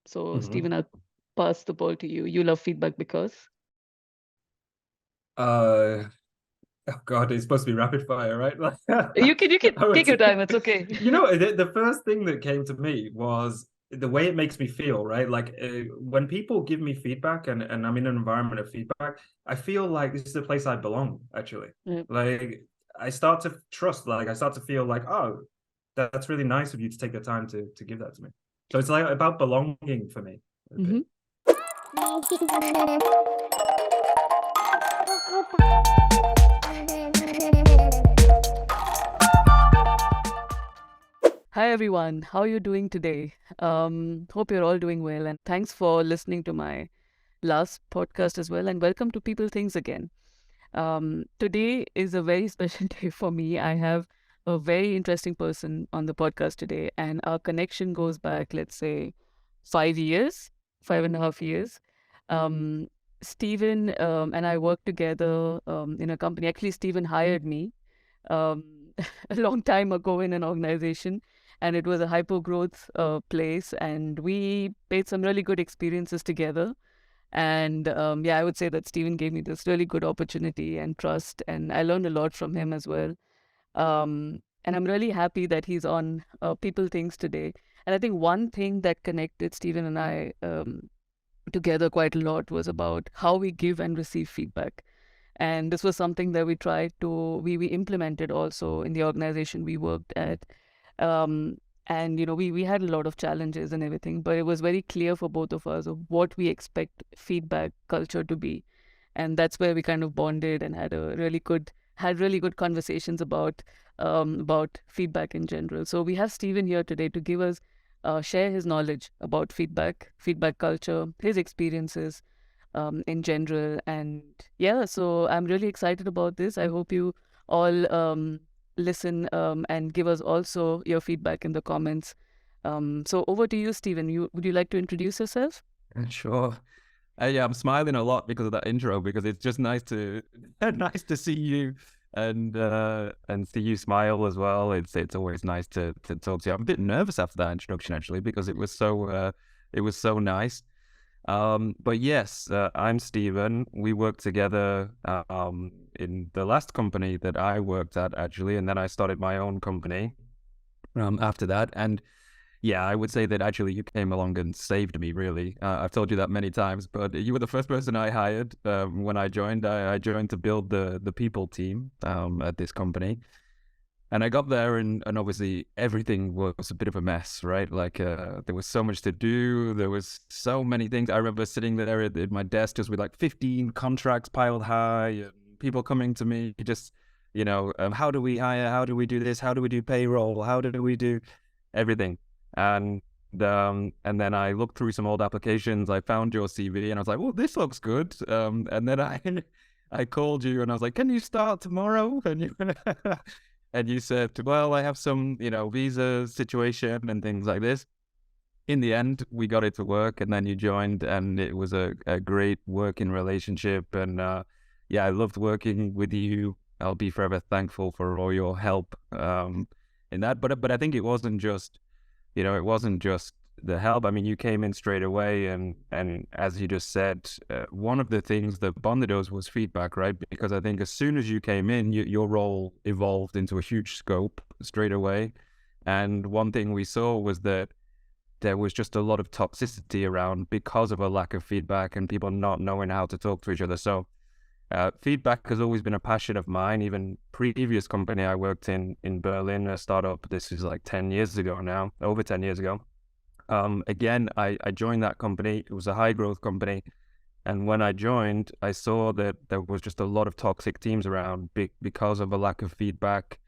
So, Hmm. Stephen, I'll pass the ball to you. You love feedback because Uh, oh God, it's supposed to be rapid fire, right? Like, you can I would take your say, time. It's okay. the first thing that came to me was the way it makes me feel, right? Like when people give me feedback and I'm in an environment of feedback, I feel like this is a place I belong, actually. Yeah. Like I start to trust, like I start to feel like, oh, that's really nice of you to take the time to give that to me. So it's like about belonging for me a bit. Mhm. Hi everyone, how are you doing today? Hope you're all doing well, and thanks for listening to my last podcast as well. And welcome to People Things again. Today is a very special day for me. I have a very interesting person on the podcast today, and our connection goes back, let's say, 5 years, 5.5 years. Um, Stephen and I worked together in a company. Actually, Stephen hired me um, a long time ago in an organization, and it was a hyper growth place, and we made some really good experiences together. And yeah, I would say that Stephen gave me this really good opportunity and trust, and I learned a lot from him as well. And I'm really happy that he's on People Things today. And I think one thing that connected Stephen and I together quite a lot was about how we give and receive feedback. And this was something that we tried to we implemented also in the organization we worked at. um, and we had a lot of challenges and everything, but it was very clear for both of us of what we expect feedback culture to be. And that's where we kind of bonded and had really good conversations about feedback in general. So we have Stephen here today to give us share his knowledge about feedback culture, his experiences in general. And yeah, so I'm really excited about this. I hope you all listen and give us also your feedback in the comments. So over to you, Stephen. Would you like to introduce yourself? Sure. Yeah, I'm smiling a lot because of that intro because it's just nice to nice to see you and see you smile as well. It's always nice to talk to you. I'm a bit nervous after that introduction actually because it was so nice. But yes, I'm Steven. We worked together in the last company that I worked at actually, and then I started my own company after that. And yeah, I would say that actually you came along and saved me, really. I've told you that many times, but you were the first person I hired when I joined. I joined to build the people team at this company. And I got there and obviously everything was a bit of a mess, right? Like there was so much to do. There was so many things. I remember sitting there at my desk just with like 15 contracts piled high and people coming to me just, how do we hire? How do we do this? How do we do payroll? How do we do everything? And and then I looked through some old applications. I found your CV and I was like, well, this looks good. And then I called you and I was like, can you start tomorrow? And you and you said, well, I have some, visa situation and things like this. In the end, we got it to work and then you joined and it was a great working relationship. And yeah, I loved working with you. I'll be forever thankful for all your help in that. But I think it wasn't just the help. I mean, you came in straight away, and as you just said, one of the things that bonded us was feedback, right? Because I think as soon as you came in, your role evolved into a huge scope straight away. And one thing we saw was that there was just a lot of toxicity around because of a lack of feedback and people not knowing how to talk to each other. So feedback has always been a passion of mine. Even previous company I worked in Berlin, a startup, this is like 10 years ago now, over 10 years ago. Again, I joined that company. It was a high growth company. And when I joined, I saw that there was just a lot of toxic teams around because of a lack of feedback.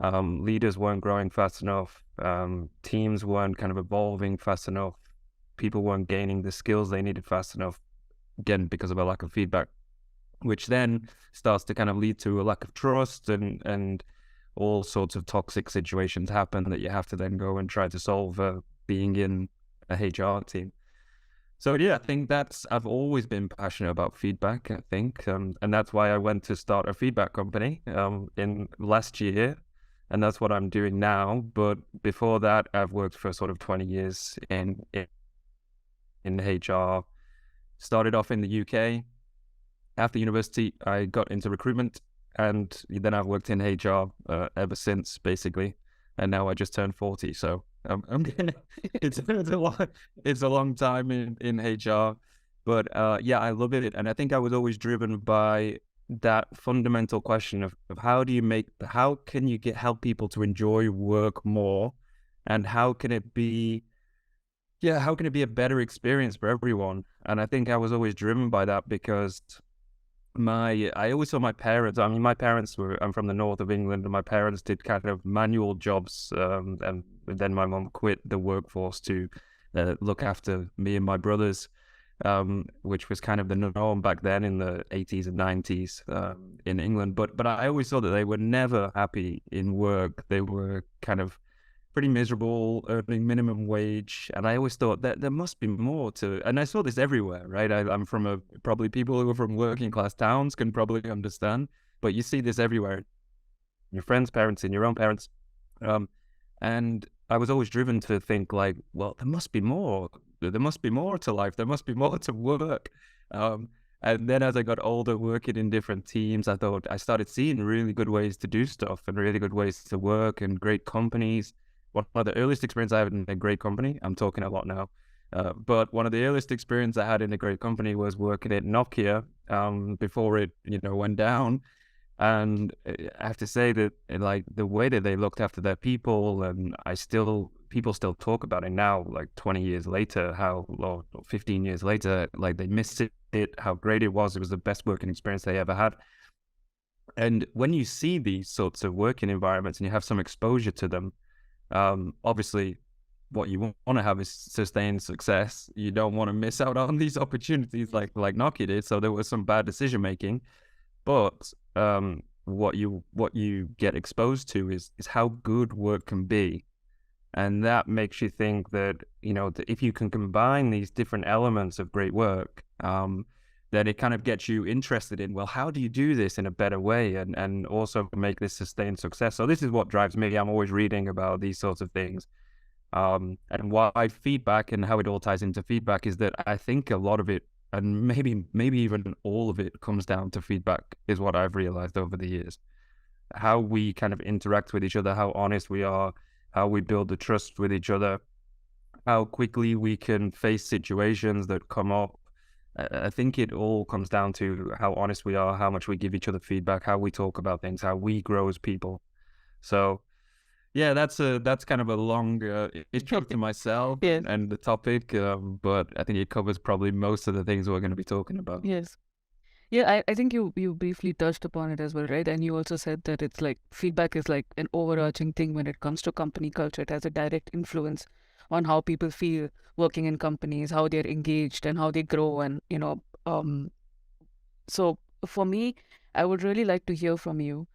Leaders weren't growing fast enough. Teams weren't kind of evolving fast enough. People weren't gaining the skills they needed fast enough, again, because of a lack of feedback, which then starts to kind of lead to a lack of trust and all sorts of toxic situations happen that you have to then go and try to solve being in a HR team. So yeah, I think I've always been passionate about feedback, I think. And that's why I went to start a feedback company in last year. And that's what I'm doing now. But before that, I've worked for sort of 20 years in in HR. Started off in the UK. After university, I got into recruitment, and then I've worked in HR ever since, basically. And now I just turned 40, so it's a long time in HR. But yeah, I love it, and I think I was always driven by that fundamental question of how can you help people to enjoy work more, and how can it be a better experience for everyone? And I think I was always driven by that because I always saw my parents. I mean, I'm from the north of England, and my parents did kind of manual jobs, and then my mom quit the workforce to look after me and my brothers, which was kind of the norm back then in the 80s and 90s in England. But I always saw that they were never happy in work. They were kind of pretty miserable, earning minimum wage. And I always thought that there must be more to, and I saw this everywhere, right? I'm from probably people who are from working class towns can probably understand, but you see this everywhere. In your friends' parents, in your own parents. And I was always driven to think like, well, there must be more. There must be more to life. There must be more to work. And then as I got older, working in different teams, I started seeing really good ways to do stuff and really good ways to work and great companies. One of the earliest experience I had in a great company, I'm talking a lot now, but one of the earliest experience I had in a great company was working at Nokia before it, went down. And I have to say that like the way that they looked after their people, and people still talk about it now, like 20 years later, or 15 years later, like they missed it, how great it was. It was the best working experience they ever had. And when you see these sorts of working environments and you have some exposure to them, obviously what you want to have is sustained success. You don't want to miss out on these opportunities like Nokia did. So there was some bad decision making, but what you get exposed to is how good work can be. And that makes you think that, that if you can combine these different elements of great work, then it kind of gets you interested in, well, how do you do this in a better way and also make this sustained success? So this is what drives me. I'm always reading about these sorts of things. And why feedback and how it all ties into feedback is that I think a lot of it, and maybe even all of it, comes down to feedback, is what I've realized over the years. How we kind of interact with each other, how honest we are, how we build the trust with each other, how quickly we can face situations that come up. I think it all comes down to how honest we are, how much we give each other feedback, how we talk about things, how we grow as people. So yeah, that's kind of a long intro to myself Yes. and the topic, but I think it covers probably most of the things we're going to be talking about. Yes. Yeah, I think you briefly touched upon it as well, right? And you also said that it's like feedback is like an overarching thing when it comes to company culture. It has a direct influence on how people feel working in companies, how they're engaged and how they grow. And, so for me, I would really like to hear from you.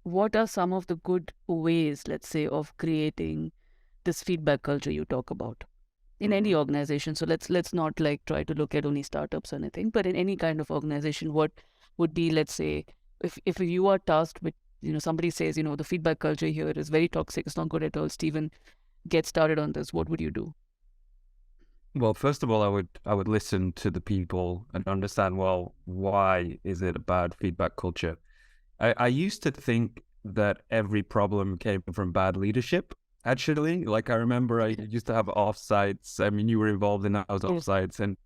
What are some of the good ways, let's say, of creating this feedback culture you talk about in any organization? So let's not like try to look at only startups or anything, but in any kind of organization, what would be, let's say, if you are tasked with, somebody says, the feedback culture here is very toxic, it's not good at all, Steven, get started on this, what would you do? Well, first of all, I would listen to the people and understand, well, why is it a bad feedback culture? I used to think that every problem came from bad leadership. Actually, like I remember I used to have offsites. I mean, you were involved in those offsites, and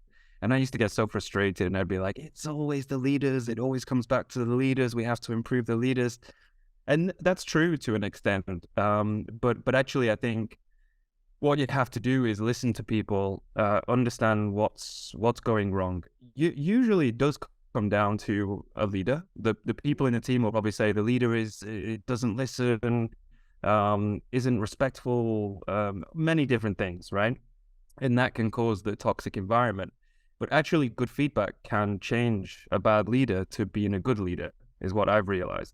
I used to get so frustrated, and I'd be like, it's always the leaders. It always comes back to the leaders. We have to improve the leaders. And that's true to an extent. But actually, I think what you have to do is listen to people, understand what's going wrong. Usually it does come down to a leader. The people in the team will probably say the leader it doesn't listen, isn't respectful, many different things, right? And that can cause the toxic environment. But actually, good feedback can change a bad leader to being a good leader, is what I've realized.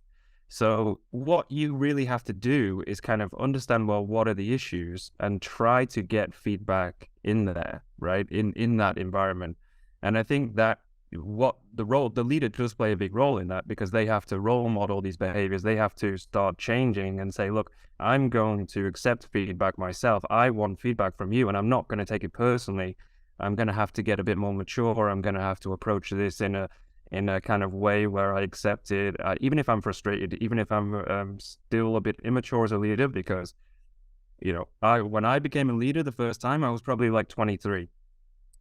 So what you really have to do is kind of understand, well, what are the issues, and try to get feedback in there, right? In that environment. And I think that the leader does play a big role in that, because they have to role model these behaviors. They have to start changing and say, look, I'm going to accept feedback myself. I want feedback from you, and I'm not going to take it personally I'm going to have to get a bit more mature. I'm going to have to approach this in a kind of way where I accept it, even if I'm frustrated, even if I'm still a bit immature as a leader, because, you know, when I became a leader the first time, I was probably like 23.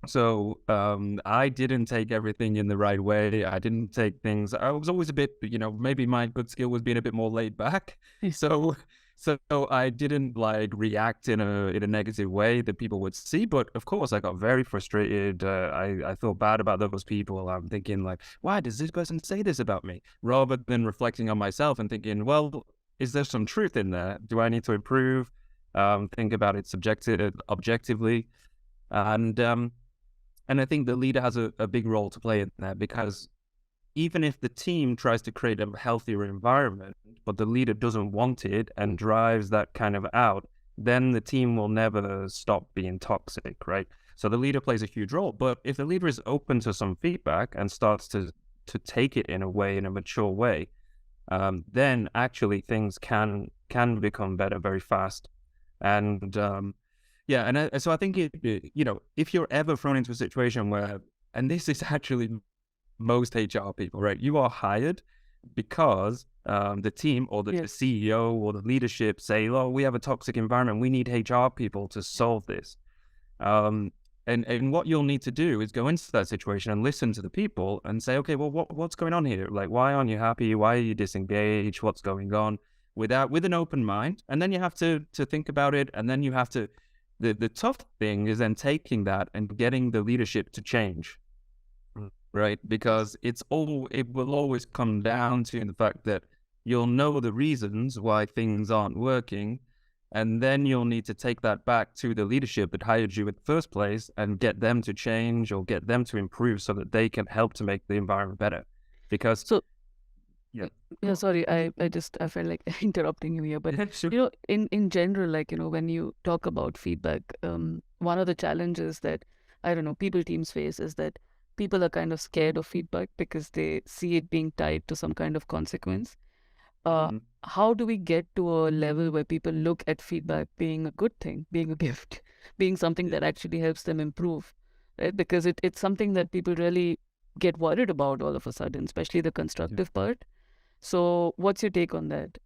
So I didn't take everything in the right way. I didn't take things. I was always a bit, you know, maybe my good skill was being a bit more laid back. So I didn't like react in a negative way that people would see. But of course, I got very frustrated. I felt bad about those people. I'm thinking like, why does this person say this about me? Rather than reflecting on myself and thinking, well, is there some truth in there? Do I need to improve? Think about it objectively, and I think the leader has a big role to play in that, because even if the team tries to create a healthier environment, but the leader doesn't want it and drives that kind of out, then the team will never stop being toxic, right? So the leader plays a huge role. But if the leader is open to some feedback and starts to take it in a mature way, then actually things can become better very fast. And yeah, and so I think you know, if you're ever thrown into a situation where, and this is actually most HR people, right? You are hired because the team or the CEO or the leadership say, "Oh, we have a toxic environment. We need HR people to solve this." And what you'll need to do is go into that situation and listen to the people and say, "Okay, well, what's going on here? Like, why aren't you happy? Why are you disengaged? What's going on?" With an open mind, and then you have to think about it, and then you have to. The tough thing is then taking that and getting the leadership to change, right? Because it will always come down to the fact that you'll know the reasons why things aren't working, and then you'll need to take that back to the leadership that hired you in the first place and get them to change or get them to improve so that they can help to make the environment better. Because yeah, sorry, I felt like interrupting you here, but sure. you know, in general, like, you know, when you talk about feedback, one of the challenges that, I don't know, people teams face is that people are kind of scared of feedback because they see it being tied to some kind of consequence. How do we get to a level where people look at feedback being a good thing, being a gift, being something that actually helps them improve, right? Because it's something that people really get worried about all of a sudden, especially the constructive part. So what's your take on that?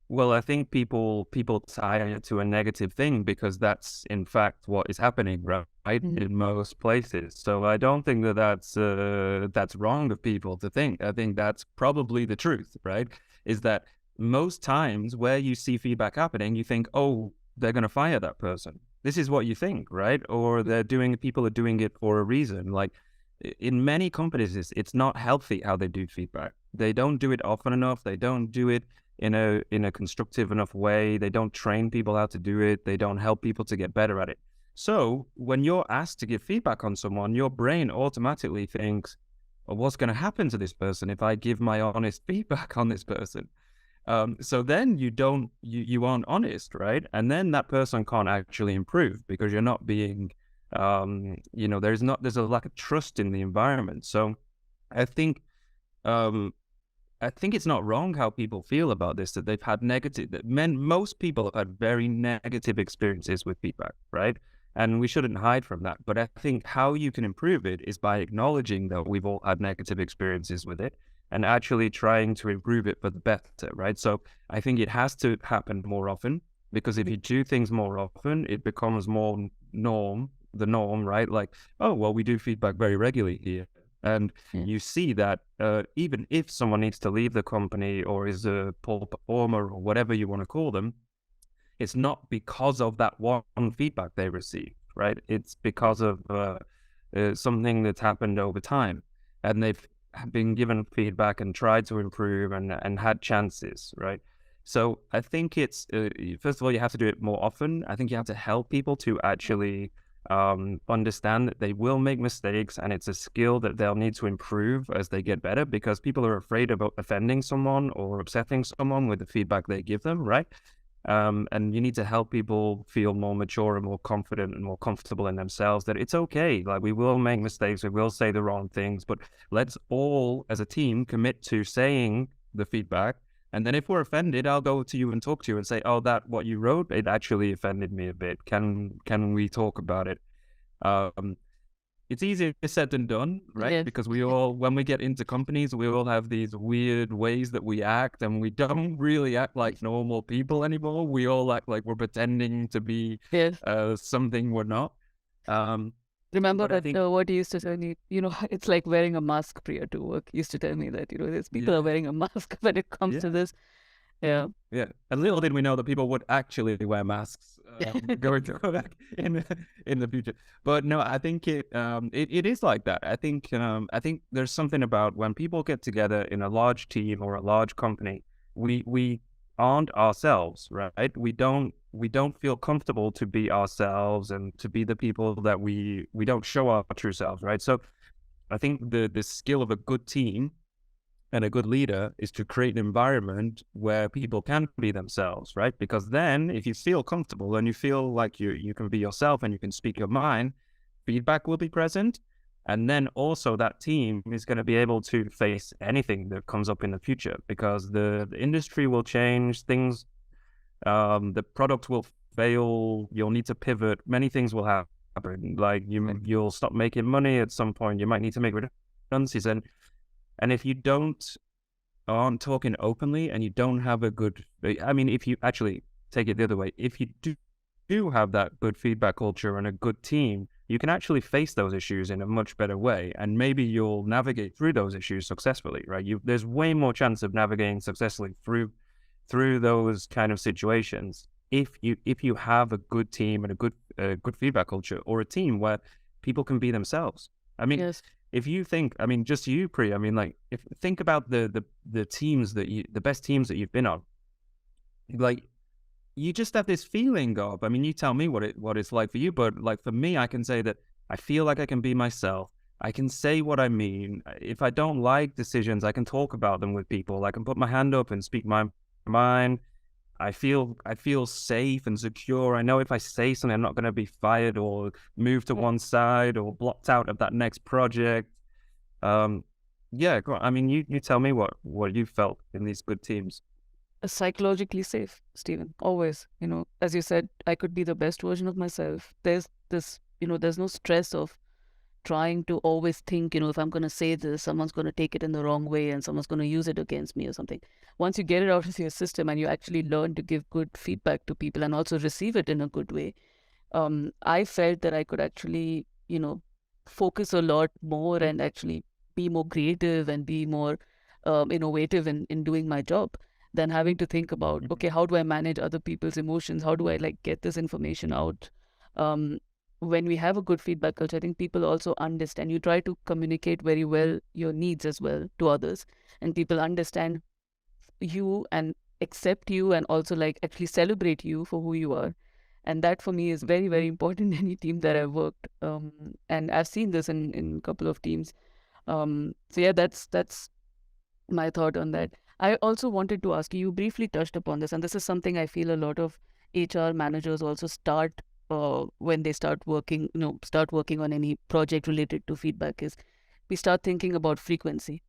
Well, I think people tie it to a negative thing because that's in fact what is happening, right? In most places. So I don't think that that's wrong of people to think. I think that's probably the truth, right? Is that most times where you see feedback happening, you think, oh, they're going to fire that person. This is what you think, right? Or people are doing it for a reason. Like in many companies, it's not healthy how they do feedback. They don't do it often enough. They don't do it in a constructive enough way. They don't train people how to do it. They don't help people to get better at it. So when you're asked to give feedback on someone, your brain automatically thinks, well, what's going to happen to this person if I give my honest feedback on this person? So then you aren't honest, right? And then that person can't actually improve because you're not being, you know, there's a lack of trust in the environment. So I think it's not wrong how people feel about this, that they've had most people have had very negative experiences with feedback, right? And we shouldn't hide from that. But I think how you can improve it is by acknowledging that we've all had negative experiences with it and actually trying to improve it for the better, right? So I think it has to happen more often, because if you do things more often, it becomes more the norm, right? Like, oh, well, we do feedback very regularly here. And you see that even if someone needs to leave the company or is a poor performer or whatever you want to call them, it's not because of that one feedback they received, right? It's because of something that's happened over time, and they've been given feedback and tried to improve and had chances, right? So I think it's, first of all, you have to do it more often. I think you have to help people to actually understand that they will make mistakes, and it's a skill that they'll need to improve as they get better, because people are afraid about offending someone or upsetting someone with the feedback they give them, right? And you need to help people feel more mature and more confident and more comfortable in themselves, that it's okay. Like, we will make mistakes, we will say the wrong things, but let's all as a team commit to saying the feedback. And then if we're offended, I'll go to you and talk to you and say, oh, what you wrote, it actually offended me a bit. Can we talk about it? Um, it's easier said than done, right? Yes. Because when we get into companies, we all have these weird ways that we act, and we don't really act like normal people anymore. We all act like we're pretending to be Yes. something we're not. Um, Remember but I that think, what he used to tell me, it's like wearing a mask prior to work. He used to tell me that, these people are yeah, wearing a mask when it comes to yeah, this. Yeah. yeah. And little did we know that people would actually wear masks going to back in the future. But no, I think it is like that. I think there's something about when people get together in a large team or a large company, we aren't ourselves, right? We don't feel comfortable to be ourselves and to be the people that we don't show our true selves, right? So I think the skill of a good team and a good leader is to create an environment where people can be themselves, right? Because then if you feel comfortable and you feel like you can be yourself and you can speak your mind, feedback will be present. And then also that team is going to be able to face anything that comes up in the future, because the industry will change, things, the product will fail, you'll need to pivot, many things will happen. Like you'll stop making money at some point, you might need to make redundancies. And if you aren't talking openly and you don't have a good, I mean, if you actually take it the other way, if you do have that good feedback culture and a good team, you can actually face those issues in a much better way, and maybe you'll navigate through those issues successfully, right? There's way more chance of navigating successfully through those kind of situations if you have a good team and a good feedback culture, or a team where people can be themselves. I mean, Yes. if you think, I mean, just you, Pri, I mean, like, think about the teams the best teams that you've been on, like, you just have this feeling of, I mean, you tell me what it's like for you, but like for me, I can say that I feel like I can be myself. I can say what I mean. If I don't like decisions, I can talk about them with people. I can put my hand up and speak my mind. I feel safe and secure. I know if I say something, I'm not going to be fired or moved to one side or blocked out of that next project. Um, yeah, I mean, you tell me what you felt in these good teams. Psychologically safe, Stephen. Always, as you said, I could be the best version of myself. There's this, there's no stress of trying to always think, if I'm going to say this, someone's going to take it in the wrong way and someone's going to use it against me or something. Once you get it out of your system and you actually learn to give good feedback to people and also receive it in a good way, I felt that I could actually, focus a lot more and actually be more creative and be more innovative in doing my job than having to think about, okay, how do I manage other people's emotions? How do I get this information out? Um, when we have a good feedback culture, I think people also understand. You try to communicate very well your needs as well to others, and people understand you and accept you and also actually celebrate you for who you are. And that for me is very, very important in any team that I've worked. And I've seen this in a couple of teams. So yeah, that's my thought on that. I also wanted to ask you, you briefly touched upon this, and this is something I feel a lot of HR managers also start when they start working, on any project related to feedback, is we start thinking about frequency.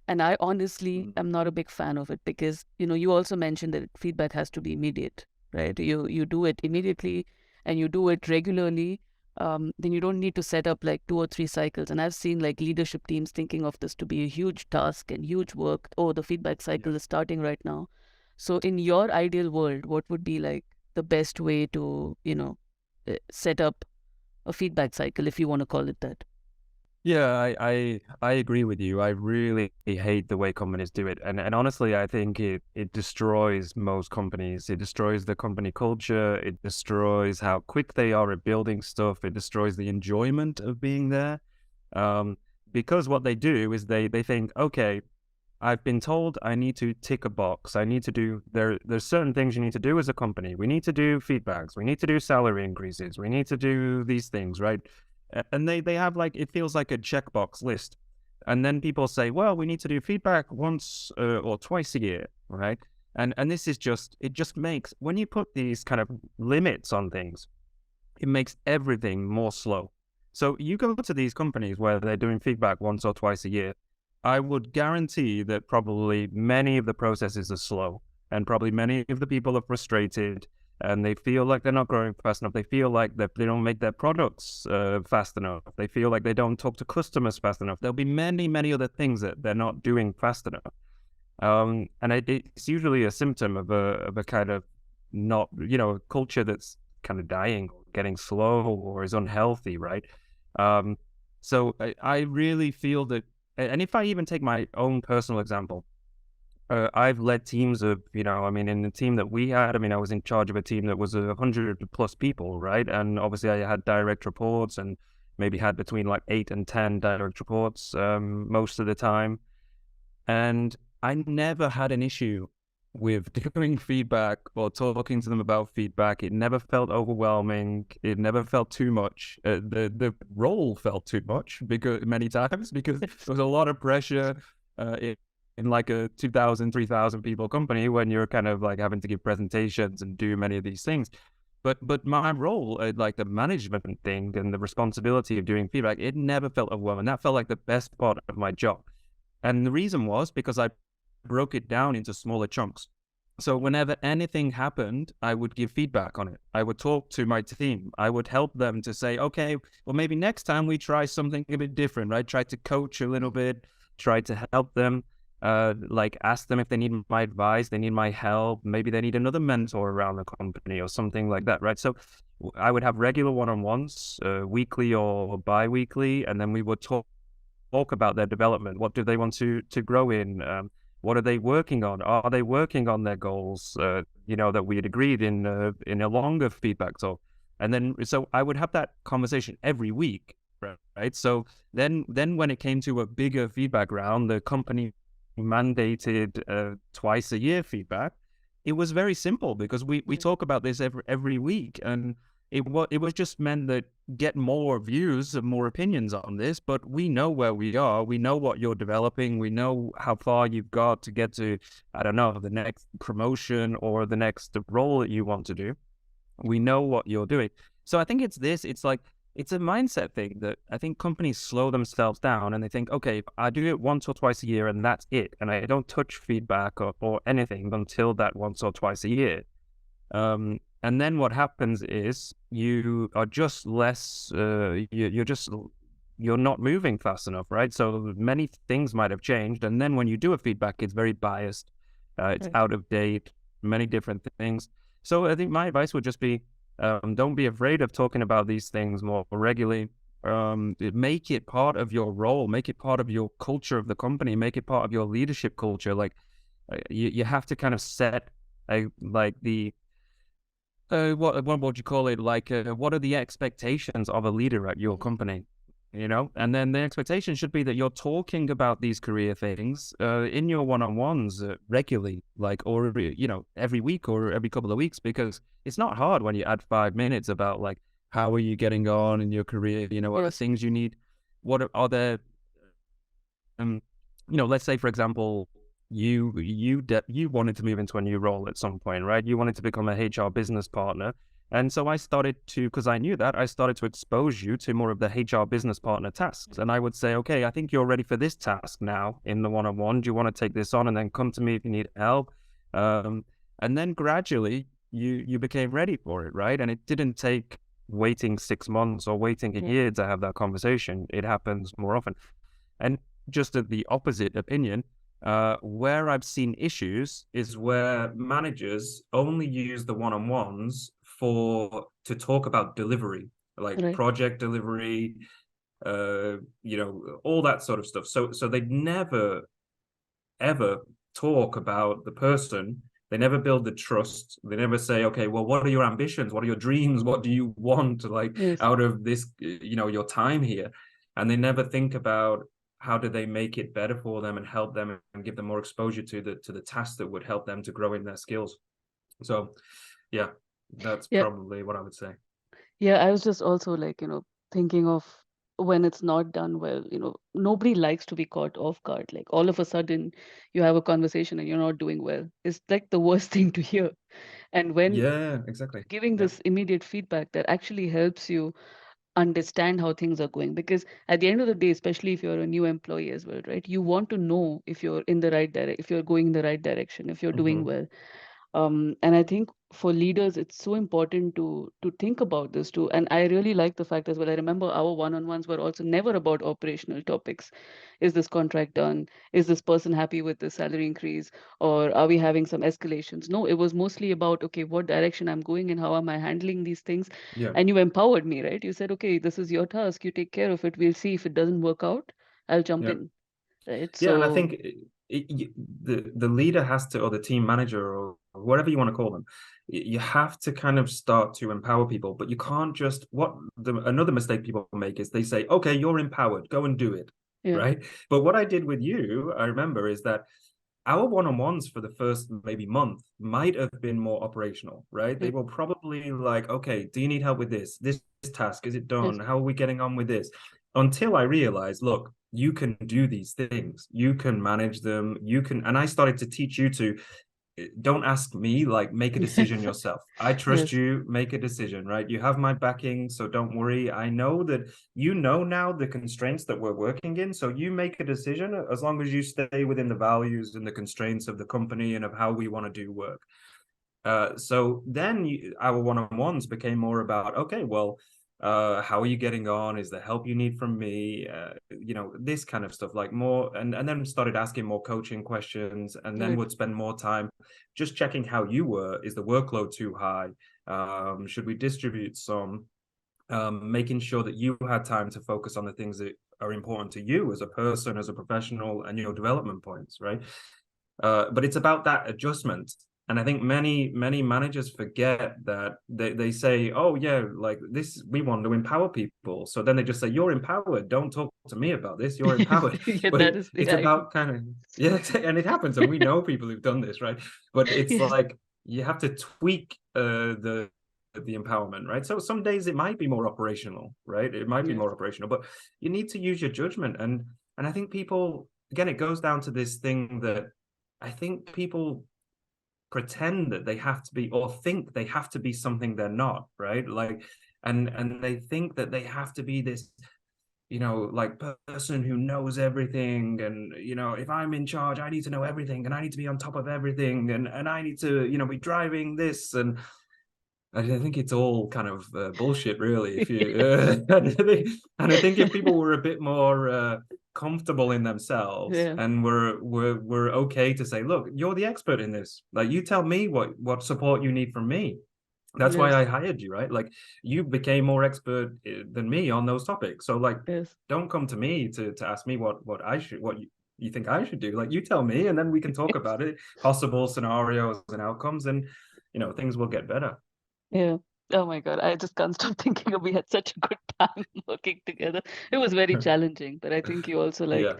And I honestly am not a big fan of it because, you also mentioned that feedback has to be immediate, right? You do it immediately and you do it regularly. Then you don't need to set up 2 or 3 cycles. And I've seen leadership teams thinking of this to be a huge task and huge work. Oh, the feedback cycle is starting right now. So in your ideal world, what would be the best way to, set up a feedback cycle, if you want to call it that? Yeah, I agree with you. I really hate the way companies do it. And honestly, I think it destroys most companies. It destroys the company culture. It destroys how quick they are at building stuff. It destroys the enjoyment of being there. Because what they do is they think, okay, I've been told I need to tick a box. I need to do, there's certain things you need to do as a company. We need to do feedbacks. We need to do salary increases. We need to do these things, right? And they have it feels like a checkbox list. And then people say, well, we need to do feedback once or twice a year, right? And this is it just makes, when you put these kind of limits on things, it makes everything more slow. So you go to these companies where they're doing feedback once or twice a year, I would guarantee that probably many of the processes are slow, and probably many of the people are frustrated, and they feel like they're not growing fast enough. They feel like they don't make their products fast enough. They feel like they don't talk to customers fast enough. There'll be many, many other things that they're not doing fast enough. And it's usually a symptom of a kind of not, a culture that's kind of dying, or getting slow, or is unhealthy, right? So I really feel that, and if I even take my own personal example, I've led teams of, in the team that we had, I was in charge of a team that was 100+ people, right? And obviously I had direct reports, and maybe had between like 8 and 10 direct reports most of the time. And I never had an issue with giving feedback or talking to them about feedback. It never felt overwhelming. It never felt too much. The role felt too much many times because there was a lot of pressure in like a 2,000, 3,000 people company, when you're kind of like having to give presentations and do many of these things. But my role, like the management thing and the responsibility of doing feedback, it never felt overwhelming. That felt like the best part of my job. And the reason was because I broke it down into smaller chunks. So whenever anything happened, I would give feedback on it. I would talk to my team. I would help them to say, okay, well, maybe next time we try something a bit different, right? Try to coach a little bit, try to help them, like ask them if they need my advice, they need my help. Maybe they need another mentor around the company or something like that, right? So I would have regular one-on-ones, weekly or bi-weekly, and then we would talk about their development. What do they want to grow in? What are they working on? Are they working on their goals? That we had agreed in a longer feedback talk. And then, so I would have that conversation every week, right? So then when it came to a bigger feedback round, the company mandated twice a year feedback. It was very simple because we talk about this every week, and it was just meant that get more views and more opinions on this, but we know where we are. We know what you're developing. We know how far you've got to get to, I don't know, the next promotion or the next role that you want to do. We know what you're doing. So I think it's a mindset thing that I think companies slow themselves down, and they think, okay, I do it once or twice a year and that's it. And I don't touch feedback or anything until that once or twice a year. And then what happens is you are just less, you're not moving fast enough, right? So many things might have changed. And then when you do a feedback, it's very biased. It's out of date, many different things. So I think my advice would just be, don't be afraid of talking about these things more regularly. Make it part of your role, make it part of your culture of the company, make it part of your leadership culture. Like you have to kind of set what would you call it? Like, what are the expectations of a leader at your company? And then the expectation should be that you're talking about these career things in your one-on-ones regularly, like, or every week or every couple of weeks, because it's not hard when you add 5 minutes about like, how are you getting on in your career? What are things you need? What are there? Let's say, for example, you wanted to move into a new role at some point, right? You wanted to become a HR business partner. And so I started to, because I knew that, I started to expose you to more of the HR business partner tasks. And I would say, okay, I think you're ready for this task now in the one-on-one. Do you want to take this on? And then come to me if you need help. And then gradually you became ready for it, right? And it didn't take waiting 6 months or waiting a year to have that conversation. It happens more often. And just at the opposite opinion, where I've seen issues is where managers only use the one-on-ones to talk about delivery, like project delivery, all that sort of stuff. So they never, ever talk about the person. They never build the trust. They never say, okay, well, what are your ambitions? What are your dreams? What do you want, out of this, your time here? And they never think about how do they make it better for them and help them and give them more exposure to the tasks that would help them to grow in their skills. So, yeah, that's probably what I would say. Yeah, I was just also thinking of when it's not done well, nobody likes to be caught off guard. Like all of a sudden you have a conversation and you're not doing well. It's like the worst thing to hear. And when exactly giving this immediate feedback that actually helps you understand how things are going, because at the end of the day, especially if you're a new employee as well, right, you want to know if you're in the right direction, if you're going in the right direction, if you're doing well. And I think for leaders, it's so important to think about this too. And I really like the fact as well. I remember our one-on-ones were also never about operational topics. Is this contract done? Is this person happy with the salary increase? Or are we having some escalations? No, it was mostly about, okay, what direction I'm going and how am I handling these things? Yeah. And you empowered me, right? You said, okay, this is your task. You take care of it. We'll see if it doesn't work out. I'll jump Yeah. in, right? Yeah, and I So, think the leader has to, or the team manager, or whatever you want to call them, you have to kind of start to empower people. But you can't just another mistake people make is they say, "Okay, you're empowered, go and do it," yeah, right? But what I did with you, I remember, is that our one-on-ones for the first maybe month might have been more operational, right? They yeah, were probably like, okay, do you need help with this task? Is it done? yes, How are we getting on with this? Until I realized, look, you can do these things, you can manage them, you can. And I started to teach you to, don't ask me, like, make a decision yes, yourself. I trust yes, you, make a decision, right? You have my backing, so don't worry. I know that you know now the constraints that we're working in, so you make a decision as long as you stay within the values and the constraints of the company and of how we want to do work. So then our one-on-ones became more about, okay, well, how are you getting on? Is there help you need from me? This kind of stuff, like more, and then started asking more coaching questions, and then good, would spend more time just checking how you were. Is the workload too high? Should we distribute some? Making sure that you had time to focus on the things that are important to you as a person, as a professional, and your development points, right? But it's about that adjustment. And I think many managers forget that they say, oh yeah, like this, we want to empower people. So then they just say, you're empowered. Don't talk to me about this. You're empowered. yeah, But that is, it's yeah, about kind of, yeah, and it happens. And we know people who've done this, right? But it's yes, like you have to tweak the empowerment, right? So some days it might be more operational, right? It might be yes, more operational, but you need to use your judgment. And I think people, again, it goes down to this thing that I think people pretend that they have to be, or think they have to be something they're not, right? Like, and they think that they have to be this, like, person who knows everything. And, if I'm in charge, I need to know everything, and I need to be on top of everything, and I need to, be driving this. And I think it's all kind of bullshit, really. If you and I think if people were a bit more comfortable in themselves, yeah, and were okay to say, look, you're the expert in this. Like, you tell me what support you need from me. That's why yes, I hired you, right? Like, you became more expert than me on those topics. So, like, yes, don't come to me to ask me what you think I should do. Like, you tell me, and then we can talk about it, possible scenarios and outcomes, and things will get better. yeah. Oh my God, I just can't stop thinking of we had such a good time working together. It was very challenging, but I think you also Yeah. like,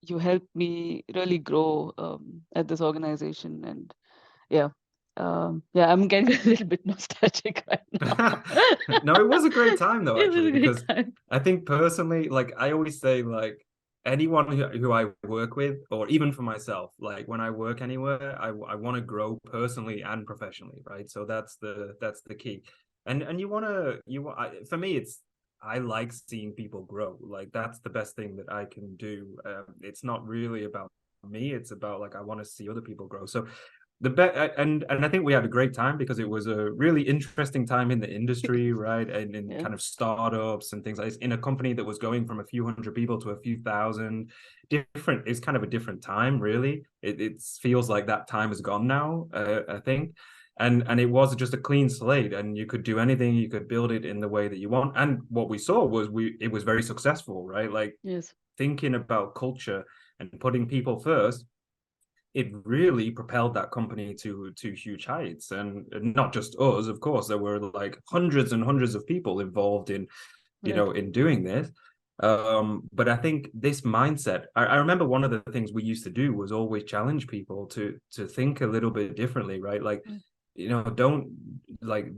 you helped me really grow at this organization, and yeah, yeah, I'm getting a little bit nostalgic right now. No, it was a great time though, It was actually, a great because time. I think personally, like, I always say, like, anyone who I work with, or even for myself, like, when I work anywhere, I want to grow personally and professionally, right? So that's the key. And for me, I like seeing people grow. Like, that's the best thing that I can do. It's not really about me. It's about, like, I want to see other people grow. So and I think we had a great time because it was a really interesting time in the industry, right? And in Yeah, kind of startups and things like this, in a company that was going from a few hundred people to a few thousand. It's kind of a different time, really. It feels like that time is gone now, I think. And it was just a clean slate, and you could do anything, you could build it in the way that you want. And what we saw was it was very successful, right? Like, yes, thinking about culture and putting people first, it really propelled that company to huge heights. And not just us, of course. There were, like, hundreds and hundreds of people involved in right, in doing this. But I think this mindset, I remember one of the things we used to do was always challenge people to think a little bit differently, right? Like, mm,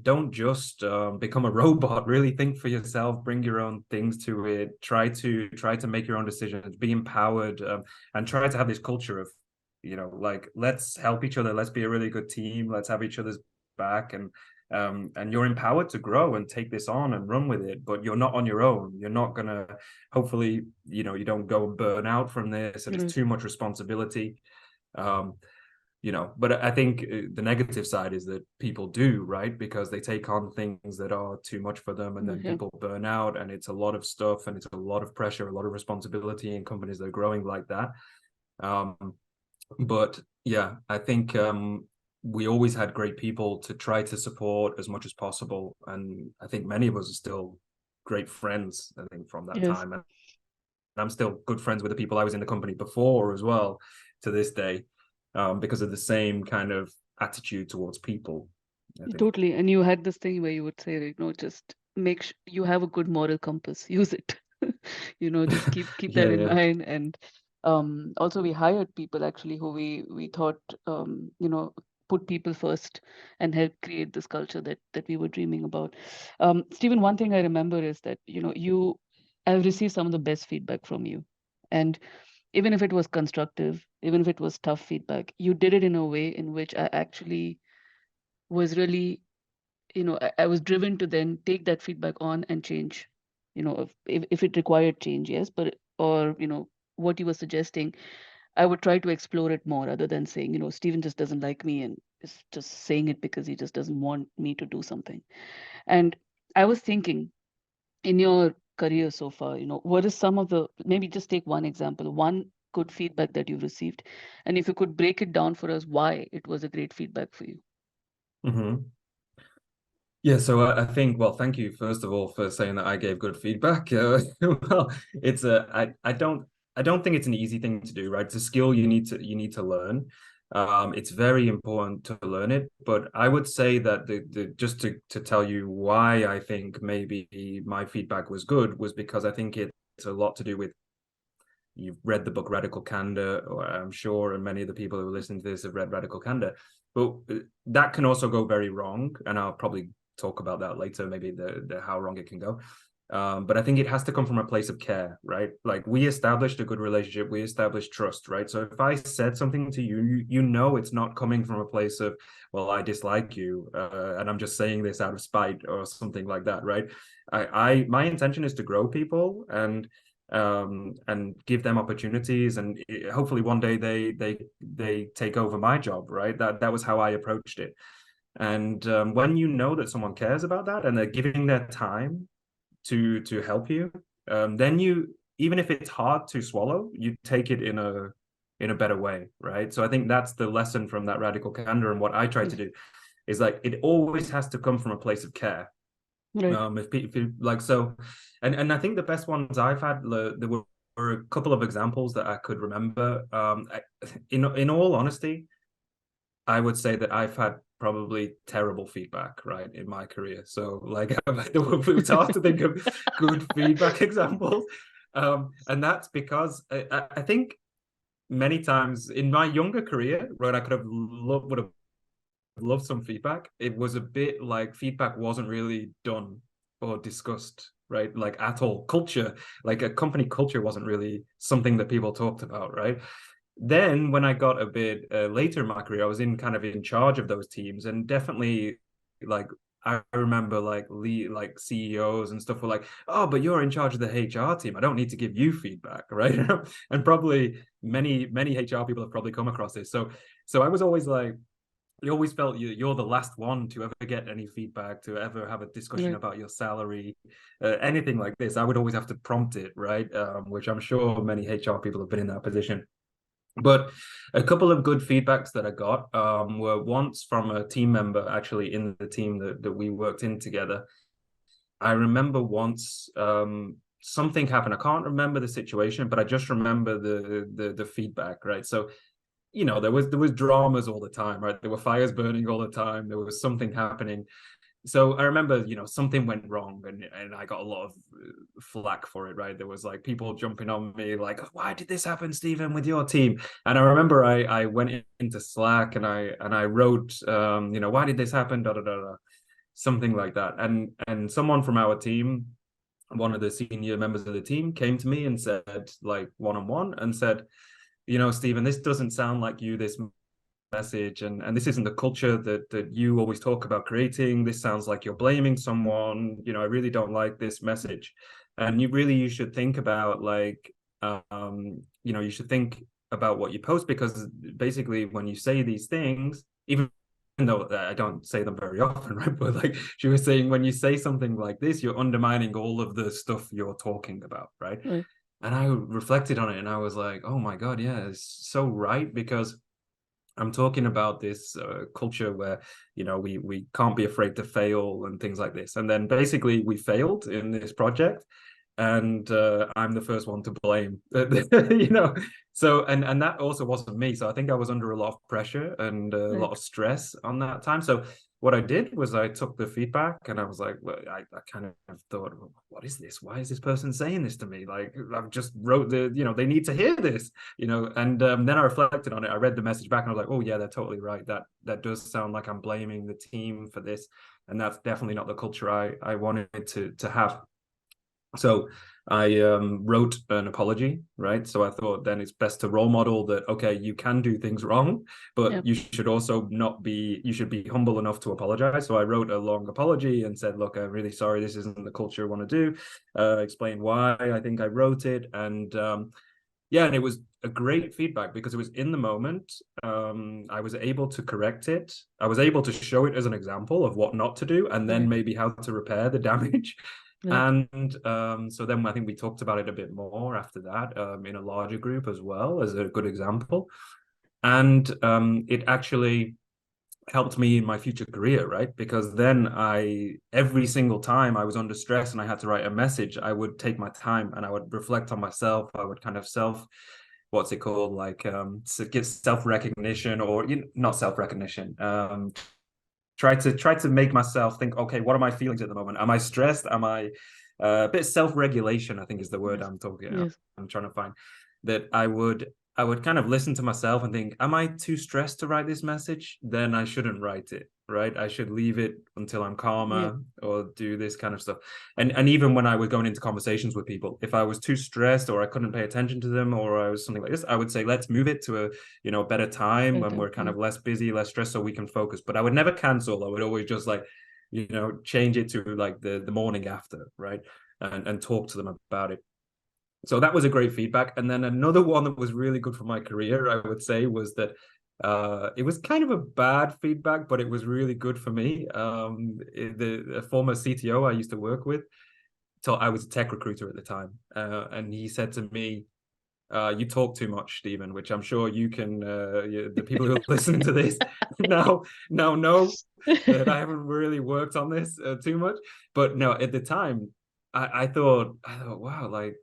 don't just become a robot. Really think for yourself, bring your own things to it, try to make your own decisions, be empowered, and try to have this culture of, like, let's help each other, let's be a really good team, let's have each other's back. And you're empowered to grow and take this on and run with it, but you're not on your own. You're not gonna, hopefully, you don't go and burn out from this, and it's right, too much responsibility. um but I think the negative side is that people do, right? Because they take on things that are too much for them, and then people burn out, and it's a lot of stuff, and it's a lot of pressure, a lot of responsibility in companies that are growing like that. But yeah, I think we always had great people to try to support as much as possible, and I think many of us are still great friends, I think, from that time. And I'm still good friends with the people I was in the company before as well to this day, because of the same kind of attitude towards people. Totally. And you had this thing where you would say, just make you have a good moral compass, use it. Just keep that in mind. And also we hired people actually who we thought put people first and help create this culture that we were dreaming about. Steven, one thing I remember is that I've received some of the best feedback from you. And even if it was constructive, even if it was tough feedback, you did it in a way in which I actually was really, I was driven to then take that feedback on and change, if it required change, yes, but, or, what you were suggesting, I would try to explore it more rather than saying, Steven just doesn't like me and is just saying it because he just doesn't want me to do something. And I was thinking, in your career so far, what is some of the, maybe just take one example, one good feedback that you've received, and if you could break it down for us, why it was a great feedback for you. Yeah, so I think, well, thank you first of all for saying that I gave good feedback. Well, it's I don't think it's an easy thing to do, right? It's a skill you need to learn. It's very important to learn it, but I would say that the just to tell you why I think maybe my feedback was good was because I think it's a lot to do with, you've read the book Radical Candor, or I'm sure, and many of the people who are listening to this have read Radical Candor, but that can also go very wrong, and I'll probably talk about that later, maybe the how wrong it can go. But I think it has to come from a place of care, right? Like, we established a good relationship, we established trust, right? So if I said something to you, it's not coming from a place of, well, I dislike you, and I'm just saying this out of spite or something like that, right? My intention is to grow people and give them opportunities, and hopefully one day they take over my job, right? That was how I approached it. And when you know that someone cares about that and they're giving their time to help you, then you, even if it's hard to swallow, you take it in a better way, right? So I think that's the lesson from that Radical Candor, and what I try to do is, like, it always has to come from a place of care. Right. If you like, so, and I think the best ones I've had, there were a couple of examples that I could remember. In all honesty, I would say that I've had probably terrible feedback, right, in my career. So, like, it's hard to think of good feedback examples. And that's because I think many times in my younger career, right, I would have loved some feedback. It was a bit like feedback wasn't really done or discussed, right, like, at all. Culture, like a company culture, wasn't really something that people talked about, right? Then when I got a bit later in my career, I was kind of in charge of those teams, and definitely, like, I remember like CEOs and stuff were like, oh, but you're in charge of the HR team, I don't need to give you feedback, right? And probably many HR people have probably come across this. So I was always like, you always felt you're the last one to ever get any feedback, to ever have a discussion about your salary, anything like this. I would always have to prompt it, right? Which I'm sure many HR people have been in that position. But a couple of good feedbacks that I got were once from a team member, actually, in the team that we worked in together. I remember once something happened. I can't remember the situation, but I just remember the feedback, right? So, there was dramas all the time, right? There were fires burning all the time. There was something happening. So I remember, something went wrong, and I got a lot of flack for it, right? There was like people jumping on me like, why did this happen, Steven, with your team? And I remember I went into Slack and I wrote, why did this happen? Da, da, da, da, something like that. And someone from our team, one of the senior members of the team, came to me and said, like, one-on-one, and said, Steven, this doesn't sound like you, this message, and this isn't the culture that you always talk about creating. This sounds like you're blaming someone. I really don't like this message. And you should think about, like, you should think about what you post, because basically when you say these things, even though I don't say them very often, right? But like she was saying, when you say something like this, you're undermining all of the stuff you're talking about, right? Right. And I reflected on it and I was like, oh my God, yeah, it's so right, because I'm talking about this culture where, you know, we can't be afraid to fail and things like this. And then basically we failed in this project, and I'm the first one to blame, you know. So and that also wasn't me. So I think I was under a lot of pressure and a lot Right. of stress on that time. So what I did was I took the feedback and I was like, well, I kind of thought, what is this? Why is this person saying this to me? Like, I've just wrote the, you know, they need to hear this, you know. And then I reflected on it. I read the message back and I was like, oh yeah, they're totally right. That does sound like I'm blaming the team for this, and that's definitely not the culture I wanted to have. So I wrote an apology, right? So I thought then it's best to role model that, okay, you can do things wrong, but Yep. you should also not be, you should be humble enough to apologize. So I wrote a long apology and said, look, I'm really sorry, this isn't the culture I want to do. Explain why I think I wrote it. And yeah, and it was a great feedback because it was in the moment. I was able to correct it. I was able to show it as an example of what not to do, and then Right. maybe how to repair the damage. Yep. And so then I think we talked about it a bit more after that, in a larger group as well, as a good example. And it actually helped me in my future career, right? Because then every single time I was under stress and I had to write a message, I would take my time and I would reflect on myself. I would kind of what's it called? Like, get self-recognition, or not self-recognition. Try to make myself think, okay, what are my feelings at the moment? Am I stressed? Am I a bit self-regulation, I think is the word Yes. I'm Yes. trying to find. That I would kind of listen to myself and think, am I too stressed to write this message? Then I shouldn't write it, right? I should leave it until I'm Yep. calmer, or do this kind of stuff. And even when I was going into conversations with people, if I was too stressed or I couldn't pay attention to them, or I was something like this, I would say, let's move it to a better time Right. when we're kind of less busy, less stressed, so we can focus. But I would never cancel. I would always just like, change it to like the morning after, right? And talk to them about it. So that was a great feedback. And then another one that was really good for my career, I would say, was that it was kind of a bad feedback, but it was really good for me. The former CTO I used to work with, so I was a tech recruiter at the time, and he said to me, you talk too much, Steven, which I'm sure you can, the people who are listening to this now know that I haven't really worked on this too much. But no, at the time, I thought, wow, like,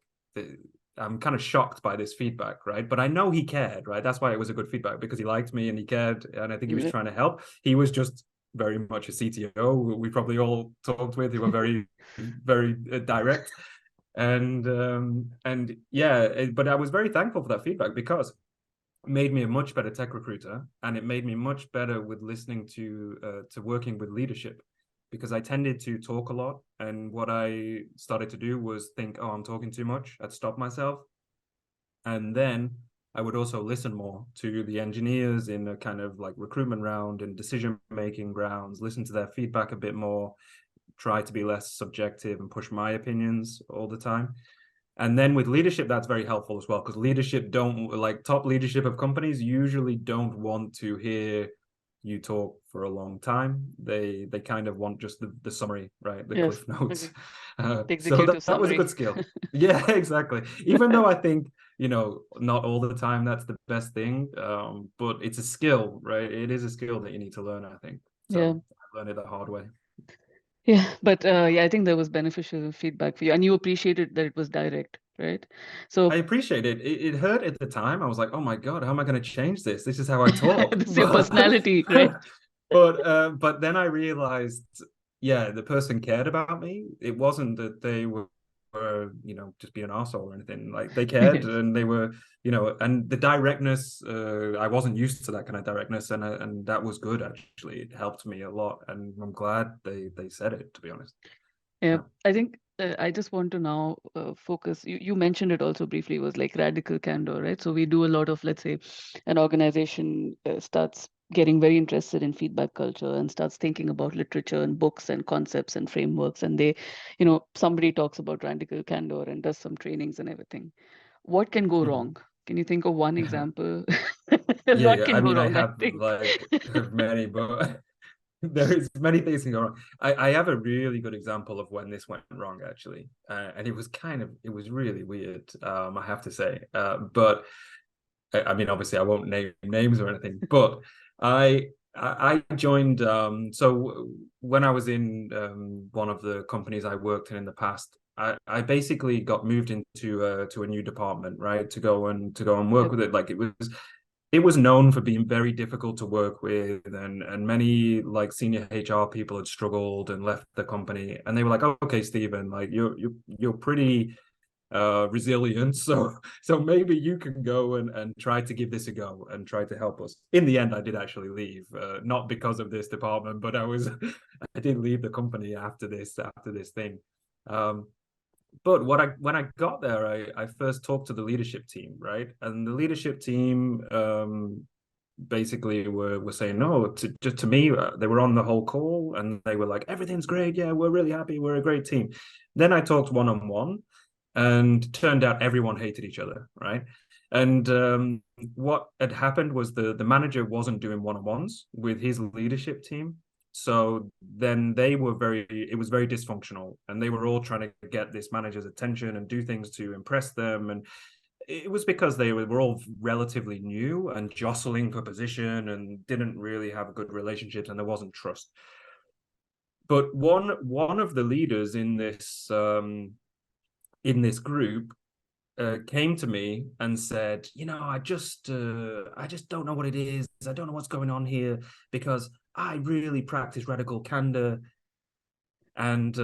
I'm kind of shocked by this feedback, right? But I know he cared, right? That's why it was a good feedback, because he liked me and he cared, and I think he was Yep. trying to help. He was just very much a CTO we probably all talked with. He were very, very direct. And yeah, but I was very thankful for that feedback, because it made me a much better tech recruiter, and it made me much better with listening to working with leadership, because I tended to talk a lot, and what I started to do was think, oh, I'm talking too much. I'd stop myself, and then I would also listen more to the engineers in a kind of like recruitment round and decision making grounds, listen to their feedback a bit more, try to be less subjective and push my opinions all the time. And then with leadership, that's very helpful as well, because leadership don't, like, top leadership of companies usually don't want to hear you talk for a long time. They kind of want just the summary, right? The Yes. cliff notes. Okay. The So executive that was a summary. good skill. Yeah, exactly. Even though I think, not all the time that's the best thing, but it's a skill, right? It is a skill that you need to learn, I think. Yeah. So I learned it the hard way. Yeah. But yeah, I think there was beneficial feedback for you, and you appreciated that it was direct, right? I So appreciate it. It hurt at the time. I was like, oh my God, how am I going to change this? This is how I talk. this is your personality, right? But then I realized, yeah, the person cared about me. It wasn't that they were just being an arsehole or anything. Like, they cared, Yes. and they were, and the directness, I wasn't used to that kind of directness, and that was good, actually. It helped me a lot, and I'm glad they said it, to be honest. Yeah, Yeah. I think I just want to now focus. You mentioned it also briefly, was like radical candor, right? So we do a lot of, let's say, an organization starts getting very interested in feedback culture and starts thinking about literature and books and concepts and frameworks. And they, somebody talks about radical candor and does some trainings and everything. What can go Mhm. wrong Can you think of one example? A Yeah, lot yeah. can I go mean, I wrong, I have think. like many, but there is many things can go wrong. I have a really good example of when this went wrong, actually, and it was really weird. I have to say, but I mean, obviously, I won't name names or anything, but I joined. So when I was in one of the companies I worked in the past, I basically got moved into to a new department, right, to go and work Yep. with it. Like it was known for being very difficult to work with, and many like senior HR people had struggled and left the company, and they were like, oh, okay, Steven, like you're pretty resilient, so maybe you can go and try to give this a go and try to help us. In the end, I did actually leave, not because of this department, but I did leave the company after this thing. But when I got there, I first talked to the leadership team, right? And the leadership team basically were saying no to me. They were on the whole call and they were like, everything's great, yeah, we're really happy, we're a great team. Then I talked one-on-one, and turned out everyone hated each other, right? And what had happened was the manager wasn't doing one-on-ones with his leadership team. So then it was very dysfunctional, and they were all trying to get this manager's attention and do things to impress them. And it was because they were all relatively new and jostling for position and didn't really have good relationships, and there wasn't trust. But one of the leaders in this group came to me and said, I just don't know what it is. I don't know what's going on here, because I really practice radical candor, and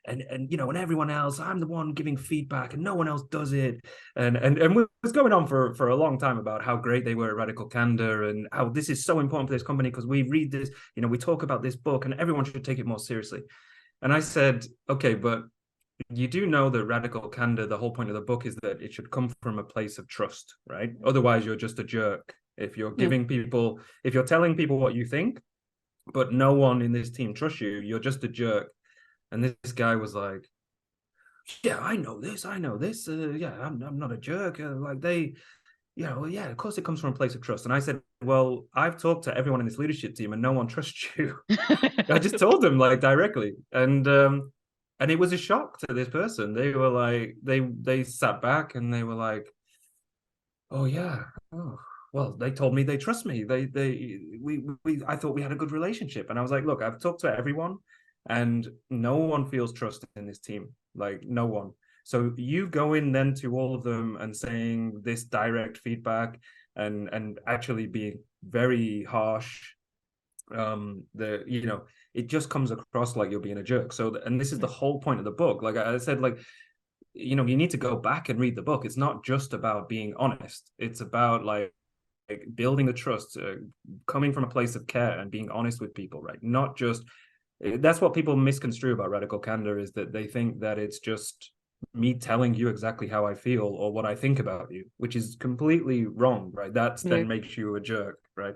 everyone else, I'm the one giving feedback and no one else does it. And was going on for a long time about how great they were at radical candor and how this is so important for this company because we read this, we talk about this book and everyone should take it more seriously. And I said, okay, but you do know that radical candor, the whole point of the book is that it should come from a place of trust, right? Otherwise, you're just a jerk. If you're Yeah. if you're telling people what you think, but no one in this team trusts you, you're just a jerk. And this guy was like, yeah, I know this. Yeah, I'm not a jerk. Like yeah, of course it comes from a place of trust. And I said, well, I've talked to everyone in this leadership team and no one trusts you. I just told them like directly. And it was a shock to this person. They were like, they sat back and they were like, oh yeah, oh well, they told me they trust me. I thought we had a good relationship. And I was like, look, I've talked to everyone and no one feels trust in this team. Like no one. So you go in then to all of them and saying this direct feedback and actually being very harsh, it just comes across like you're being a jerk. So and this is the whole point of the book. Like I said, like you need to go back and read the book. It's not just about being honest. It's about like building the trust, coming from a place of care and being honest with people, right? Not just that's what people misconstrue about radical candor, is that they think that it's just me telling you exactly how I feel or what I think about you, which is completely wrong, right? That then Right. makes you a jerk, right?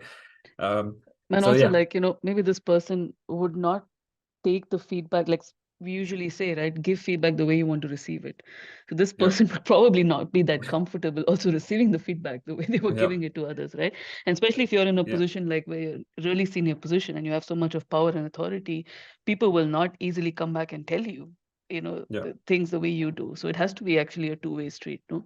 And So also, yeah, like, maybe this person would not take the feedback, like we usually say, right? Give feedback the way you want to receive it. So this yeah, person would probably not be that comfortable also receiving the feedback the way they were yeah, giving it to others, right? And especially if you're in a yeah, position like where you're really senior position and you have so much of power and authority, people will not easily come back and tell you, yeah. the things the way you do. So it has to be actually a two-way street, no?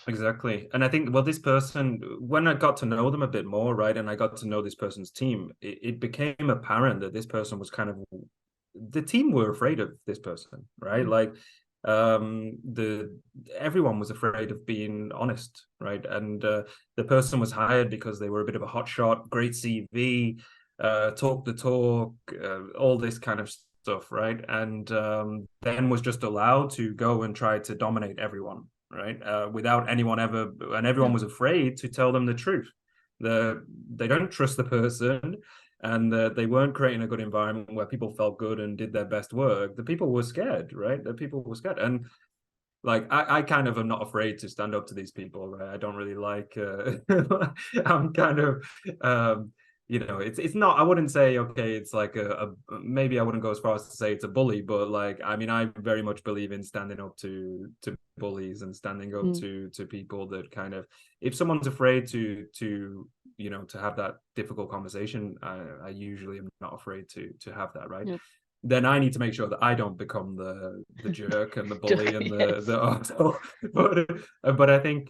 Exactly. And I think, well, this person, when I got to know them a bit more, right, and I got to know this person's team, it became apparent that this person was kind of, the team were afraid of this person, right? Mm. Like, the everyone was afraid of being honest, right? And the person was hired because they were a bit of a hotshot, great CV, talk the talk, all this kind of stuff, right? And then was just allowed to go and try to dominate everyone, right? Without anyone ever, and Yeah. everyone was afraid to tell them the truth. They don't trust the person, and they weren't creating a good environment where people felt good and did their best work. The people were scared, right? The people were scared, and like I kind of am not afraid to stand up to these people, right? I don't really like I'm kind of it's not, I wouldn't say, okay, it's like maybe I wouldn't go as far as to say it's a bully, but like, I mean, I very much believe in standing up to bullies and standing up to people that kind of, if someone's afraid to to have that difficult conversation, I usually am not afraid to have that, right? Yep. Then I need to make sure that I don't become the jerk and the bully and Yes. the arsehole. But I think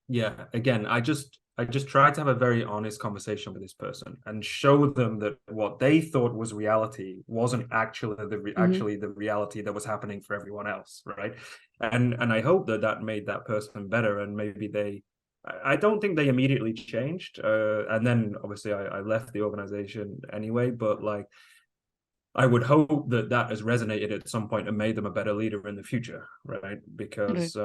yeah, again, I just try to have a very honest conversation with this person and show them that what they thought was reality wasn't actually actually the reality that was happening for everyone else, right? And I hope that that made that person better, and maybe I don't think they immediately changed, and then obviously I left the organization anyway, but like, I would hope that that has resonated at some point and made them a better leader in the future, right? Right. Because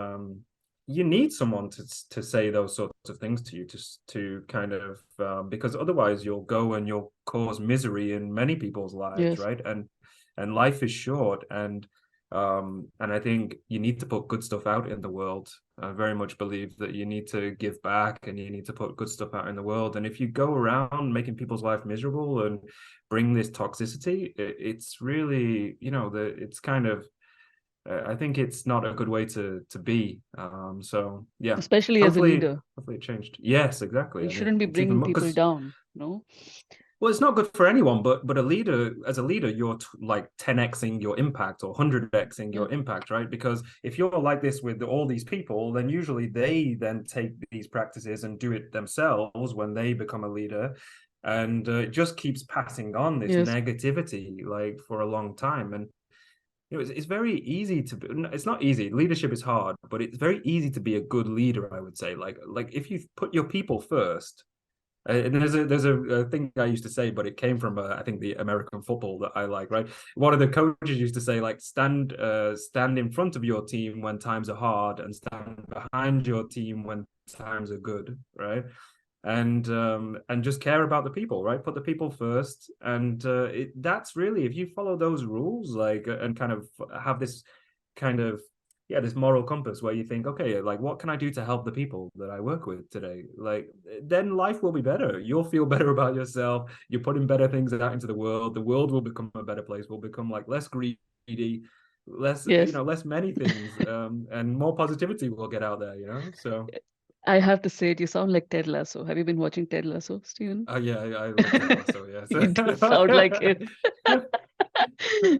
you need someone to say those sorts of things to you, to kind of because otherwise you'll go and you'll cause misery in many people's lives, Yes. right? And life is short, and I think you need to put good stuff out in the world. I very much believe that you need to give back and you need to put good stuff out in the world. And if you go around making people's life miserable and bring this toxicity, it's really, it's kind of, I think it's not a good way to be. So yeah, Especially as a hopefully leader. it changed. Yes, exactly. You And shouldn't be it's even bringing more people because, down, no? well, it's not good for anyone, but a leader, as a leader, you're like 10xing your impact or 100xing Yeah. your impact, right? Because if you're like this with all these people, then usually they then take these practices and do it themselves when they become a leader. And it just keeps passing on this Yes. negativity like for a long time. And it's very easy to be, it's not easy. Leadership is hard, but it's very easy to be a good leader, I would say. Like if you put your people first, and there's a thing I used to say, but it came from I think the American football that I like, right? One of the coaches used to say, like, stand in front of your team when times are hard, and stand behind your team when times are good, right? And just care about the people, right? Put the people first, and that's really, if you follow those rules, like, and kind of have this kind of, yeah, this moral compass where you think, okay, like, what can I do to help the people that I work with today? Like, then life will be better. You'll feel better about yourself. You're putting better things out into the world. The world will become a better place. Will become like less greedy, less, Yes. less many things, and more positivity will get out there. So. I have to say it, you sound like Ted Lasso. Have you been watching Ted Lasso, Stephen? Yeah, I love Ted Lasso. Yes. You do sound like him.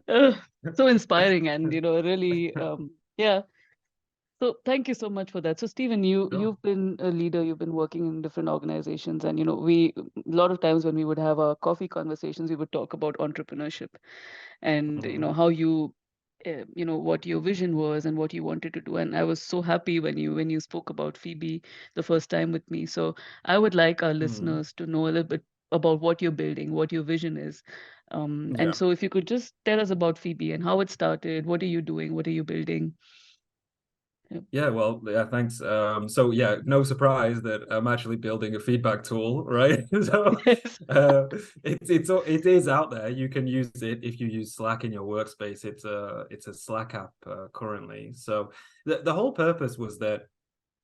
Uh, so inspiring, and really, yeah. So thank you so much for that. So Stephen, Sure. you've been a leader, you've been working in different organizations, and we a lot of times when we would have our coffee conversations, we would talk about entrepreneurship and Mhm. how you what your vision was and what you wanted to do. And I was so happy when you spoke about Phoebe the first time with me. So I would like our Mhm. listeners to know a little bit about what you're building, what your vision is. And Yeah. so if you could just tell us about Phoebe and how it started, what are you doing, what are you building? Yeah. Yeah, well, yeah, thanks. So yeah, no surprise that I'm actually building a feedback tool, right? So Yes. it is out there. You can use it if you use Slack in your workspace. It's a Slack app currently. So the whole purpose was that,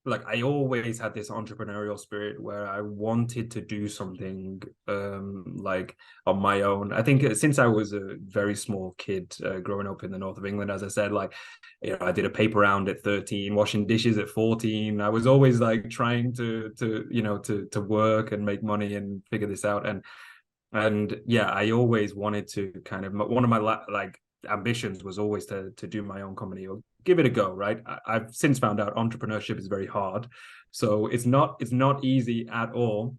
like, I always had this entrepreneurial spirit where I wanted to do something like on my own. I think since I was a very small kid growing up in the north of England, as I said, like, I did a paper round at 13, washing dishes at 14. I was always like trying to work and make money and figure this out. And yeah, I always wanted to kind of, one of my like ambitions was always to do my own company or give it a go, right? I've since found out entrepreneurship is very hard, so it's not easy at all.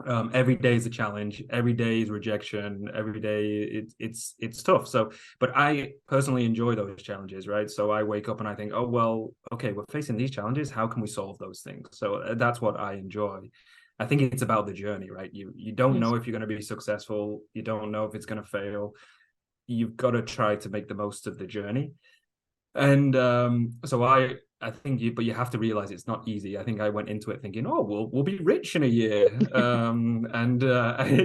Every day is a challenge, every day is rejection, every day it's tough. So but I personally enjoy those challenges, right? So I wake up and I think, oh well, okay, we're facing these challenges, how can we solve those things? So that's what I enjoy. I think it's about the journey, right? You don't Yes. know if you're going to be successful, you don't know if it's going to fail. You've got to try to make the most of the journey. And so I think but you have to realize it's not easy. I think I went into it thinking, oh, we'll be rich in a year. And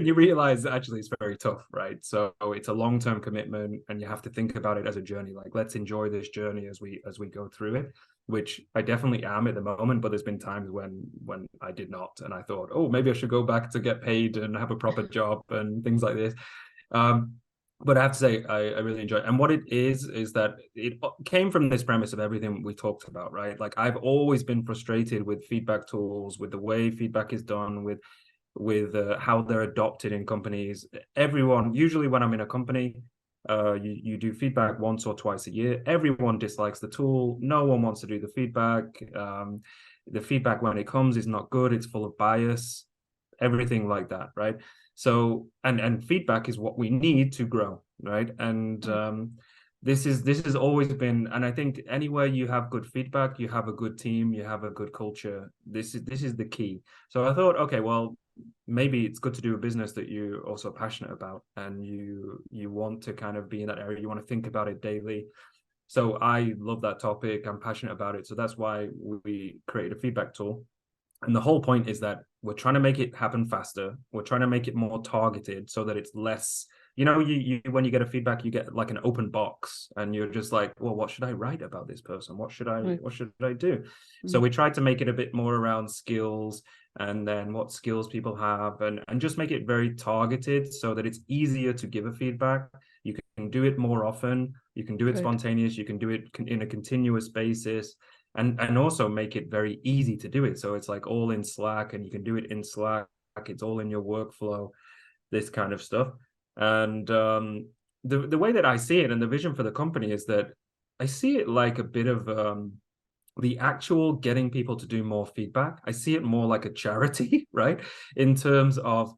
you realize actually it's very tough, right? So it's a long-term commitment, and you have to think about it as a journey. Like, let's enjoy this journey as we go through it, which I definitely am at the moment, but there's been times when I did not, and I thought, oh, maybe I should go back to get paid and have a proper job and things like this. But I have to say, I really enjoy it. And what it is that it came from this premise of everything we talked about, right? Like, I've always been frustrated with feedback tools, with the way feedback is done, with how they're adopted in companies. Everyone, usually when I'm in a company, you do feedback once or twice a year. Everyone dislikes the tool. No one wants to do the feedback. The feedback when it comes is not good. It's full of bias, everything like that, right? So and feedback is what we need to grow, right? And this has always been, and I think anywhere you have good feedback, you have a good team, you have a good culture. This is the key. So I thought, okay, well, maybe it's good to do a business that you're also passionate about, and you want to kind of be in that area. You want to think about it daily. So I love that topic. I'm passionate about it. So that's why we created a feedback tool. And the whole point is that we're trying to make it happen faster. We're trying to make it more targeted so that it's less, you when you get a feedback, you get like an open box, and you're just like, well, what should I write about this person? What should I do? So we tried to make it a bit more around skills, and then what skills people have, and just make it very targeted so that it's easier to give a feedback. You can do it more often. You can do it spontaneous. You can do it in a continuous basis. And also make it very easy to do it. So it's like all in Slack, and you can do it in Slack. It's all in your workflow, this kind of stuff. And the way that I see it, and the vision for the company, is that I see it like a bit of the actual getting people to do more feedback. I see it more like a charity, right? In terms of,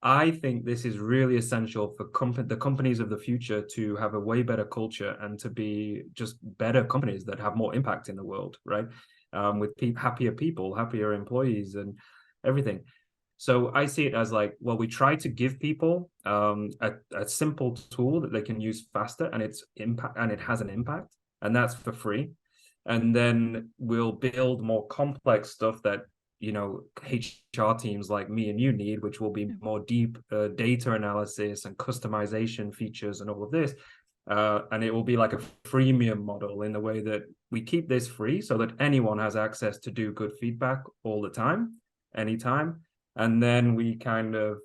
I think this is really essential for the companies of the future to have a way better culture, and to be just better companies that have more impact in the world, right? With happier people, happier employees, and everything. So I see it as like, well, we try to give people a simple tool that they can use faster, and it has an impact, and that's for free. And then we'll build more complex stuff that HR teams like me and you need, which will be more deep data analysis and customization features and all of this. And it will be like a freemium model, in the way that we keep this free so that anyone has access to do good feedback all the time, anytime. And then we kind of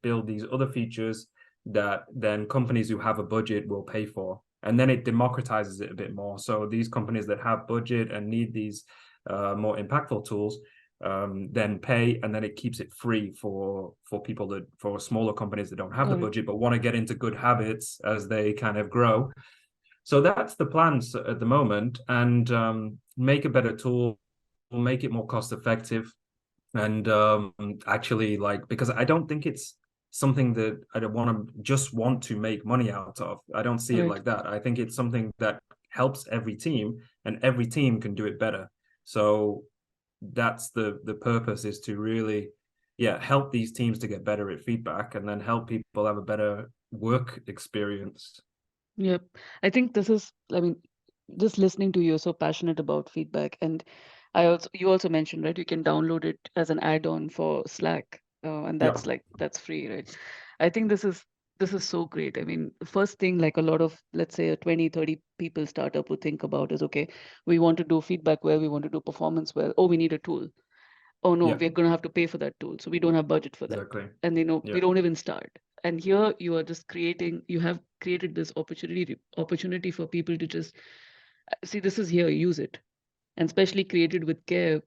build these other features that then companies who have a budget will pay for. And then it democratizes it a bit more. So these companies that have budget and need these more impactful tools then pay, and then it keeps it free for smaller companies that don't have the budget but want to get into good habits as they kind of grow. So that's the plans at the moment, and make a better tool, make it more cost effective, and actually, like, because I don't think it's something that I don't want to make money out of. I don't see it like that. I think it's something that helps every team, and every team can do it better. So that's the purpose, is to really help these teams to get better at feedback, and then help people have a better work experience. Yep. I think just listening to you, you're so passionate about feedback. And you also mentioned, right, you can download it as an add-on for Slack, and that's free, right? I think this is so great. I mean, the first thing, like a lot of, let's say, a 20-30 people startup would think about is, okay, we want to do feedback well, we want to do performance well. Oh, we need a tool. Oh no, we're going to have to pay for that tool, so we don't have budget for that. Exactly. And we don't even start. And here you are just you have created this opportunity for people to just see, this is here, use it. And especially created with care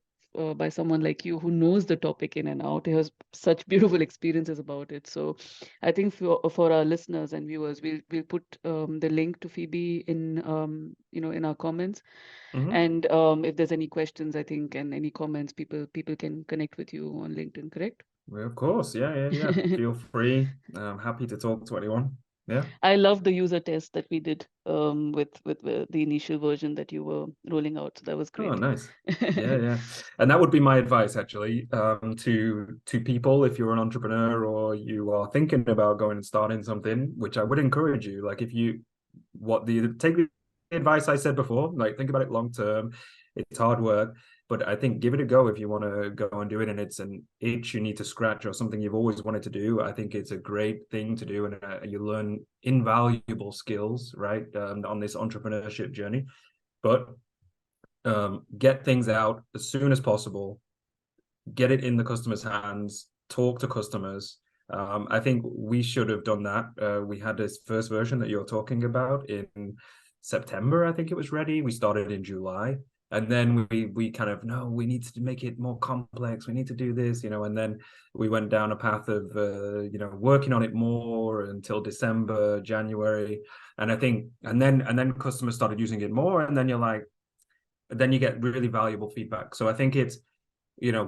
by someone like you, who knows the topic in and out, who has such beautiful experiences about it. So I think for our listeners and viewers, we'll put the link to Phoebe in in our comments. And if there's any questions, I think, and any comments, people can connect with you on LinkedIn, correct? Well, of course, yeah. Feel free. I'm happy to talk to anyone. Yeah. I love the user test that we did with the initial version that you were rolling out. So that was great. Oh, nice. Yeah. And that would be my advice, actually, to people, if you're an entrepreneur or you are thinking about going and starting something, which I would encourage you. Like, take the advice I said before, like, think about it long term. it's hard work, but I think give it a go if you want to go and do it, and it's an itch you need to scratch or something you've always wanted to do. I think it's a great thing to do, and you learn invaluable skills, right, on this entrepreneurship journey. But get things out as soon as possible, get it in the customer's hands, talk to customers. I think we should have done that. We had this first version that you're talking about in September, I think it was ready. We started in July. And then we kind of, no, we need to make it more complex. We need to do this, and then we went down a path of, working on it more until December, January. And I think, and then customers started using it more. And then then you get really valuable feedback. So I think it's,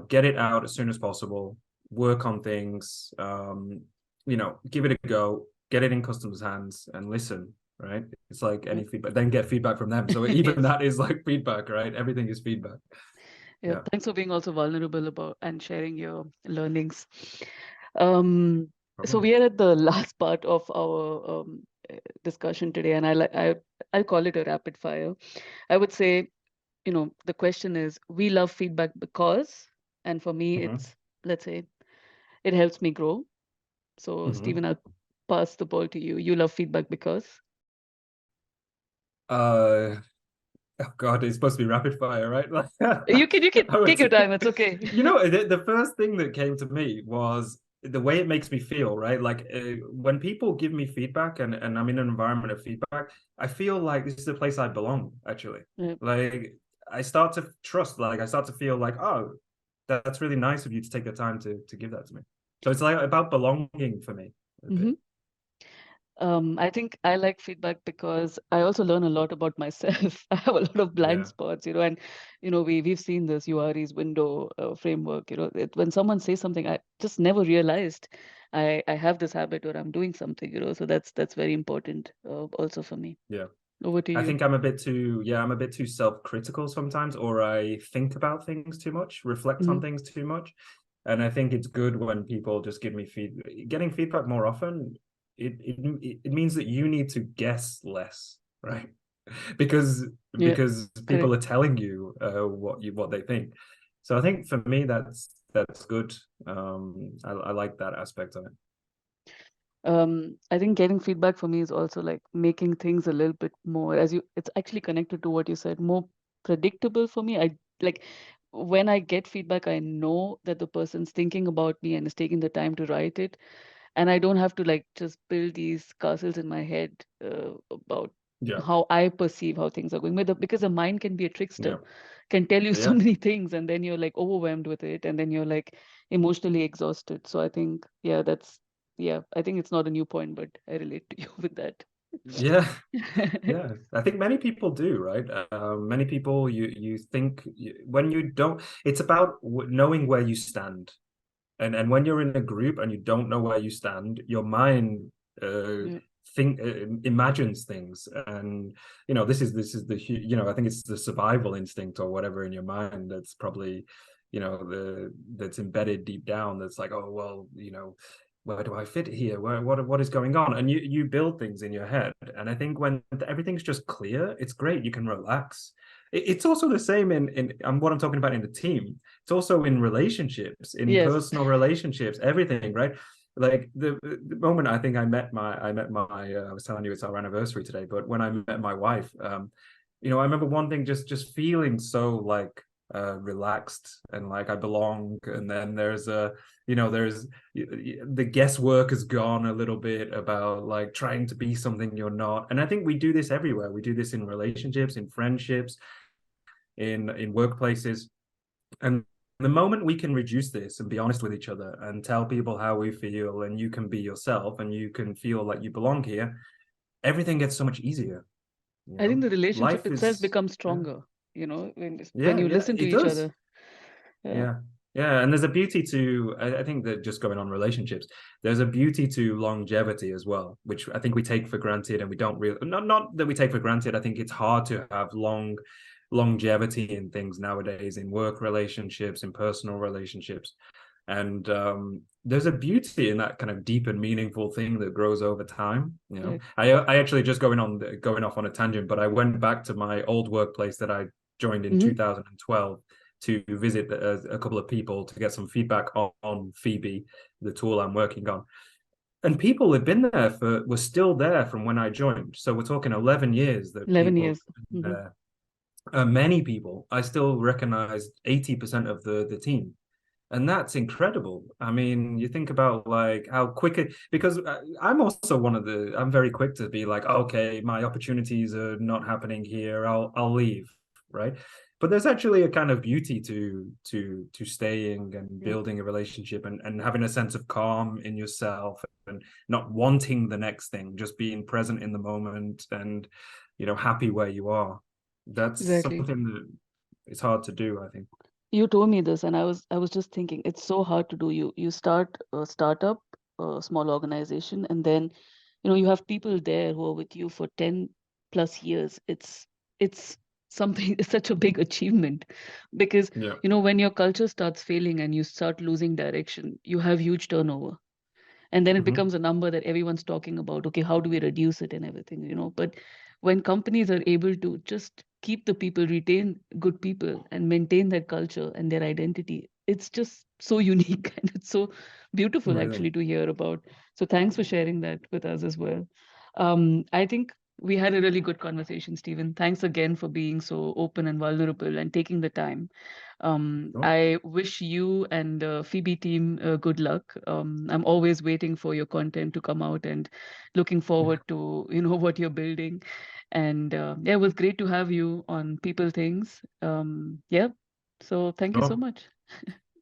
get it out as soon as possible, work on things, give it a go, get it in customers' hands and listen, right? It's like any feedback, then get feedback from them. So even that is like feedback, right? Everything is feedback. Yeah, thanks for being also vulnerable about and sharing your learnings. So we are at the last part of our discussion today, and I'll call it a rapid fire. I would say, the question is, we love feedback because, and for me, it's, let's say, it helps me grow. So Steven, I'll pass the ball to you. You love feedback because? Oh God, it's supposed to be rapid fire, right? You can take your time. It's okay. The first thing that came to me was the way it makes me feel, right? Like when people give me feedback and I'm in an environment of feedback, I feel like this is a place I belong, actually. Yeah. Like I start to trust, like I start to feel like, oh, that's really nice of you to take the time to give that to me. So it's like about belonging for me. I think I like feedback because I also learn a lot about myself. I have a lot of blind spots, and we've seen this URE's window framework. When someone says something, I just never realized I have this habit or I'm doing something. So that's very important also for me. Yeah. Over to you. I think I'm a bit too self-critical sometimes, or I think about things too much, reflect on things too much. And I think it's good when people just give me feedback. Getting feedback more often, it means that you need to guess less, right? because people are telling you what they think. So I think for me that's good. I like that aspect of it. I think getting feedback for me is also like making things a little bit more, it's actually connected to what you said, more predictable for me. I like when I get feedback, I know that the person's thinking about me and is taking the time to write it. And I don't have to like just build these castles in my head about how I perceive how things are going. Because the mind can be a trickster, can tell you so many things, and then you're like overwhelmed with it, and then you're like emotionally exhausted. So I think, I think it's not a new point, but I relate to you with that. Yeah. I think many people do, right? Many people, you think when you don't, it's about knowing where you stand. And when you're in a group and you don't know where you stand, your mind imagines things, and this is the I think it's the survival instinct or whatever in your mind that's probably that's embedded deep down, that's like, oh well, where do I fit here? What is going on? And you build things in your head. And I think when everything's just clear, it's great. You can relax. It's also the same in what I'm talking about in the team. It's also in relationships, in personal relationships, everything, right? Like the moment I think I met my I was telling you it's our anniversary today, but when I met my wife, I remember one thing, just feeling so like relaxed and like I belong. And then there's the guesswork has gone a little bit about like trying to be something you're not. And I think we do this everywhere. We do this in relationships, in friendships, in workplaces. And the moment we can reduce this and be honest with each other and tell people how we feel, and you can be yourself and you can feel like you belong here, everything gets so much easier. I think the relationship itself becomes stronger, when you listen to each other. And there's a beauty to, I think that just going on relationships, there's a beauty to longevity as well, which I think we take for granted, and we don't really, not that we take for granted. I think it's hard to have longevity in things nowadays, in work relationships, in personal relationships. And there's a beauty in that kind of deep and meaningful thing that grows over time. I actually, just going off on a tangent, but I went back to my old workplace that I joined in Mhm. 2012 to visit a couple of people to get some feedback on Phoebe, the tool I'm working on. And people have been there were still there from when I joined. So we're talking 11 years that 11 people years. have been Mhm. there. Many people, I still recognize 80% of the team. And that's incredible. I mean, you think about like how quick it, because I'm also I'm very quick to be like, okay, my opportunities are not happening here. I'll leave, right? But there's actually a kind of beauty to staying and Yeah. building a relationship and having a sense of calm in yourself and not wanting the next thing, just being present in the moment and, happy where you are. That's Exactly. something that it's hard to do, I think. You told me this, and I was just thinking it's so hard to do. You start a startup, a small organization, and then you have people there who are with you for 10 plus years. It's something. It's such a big achievement because Yeah. when your culture starts failing and you start losing direction, you have huge turnover, and then it Mhm. becomes a number that everyone's talking about. Okay, how do we reduce it and everything. But when companies are able to just keep the people, retain good people, and maintain that culture and their identity, it's just so unique and it's so beautiful Really. actually to hear about. So thanks for sharing that with us as well. I think we had a really good conversation, Stephen. Thanks again for being so open and vulnerable and taking the time. Oh, I wish you and Phoebe team good luck. I'm always waiting for your content to come out and looking forward to what you're building. And yeah, it was great to have you on People Things. Yeah, so thank you so sure. much.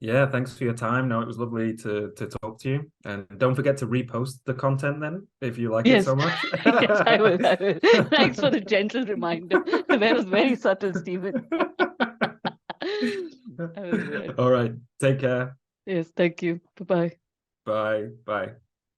Yeah, thanks for your time. No, it was lovely to talk to you. And don't forget to repost the content then if you like it Yes, so much. yes, I will. I will. Thanks for the gentle reminder. That was very subtle, Stephen. I will do it. All right. Take care. Yes, thank you. Bye bye. Bye. Bye.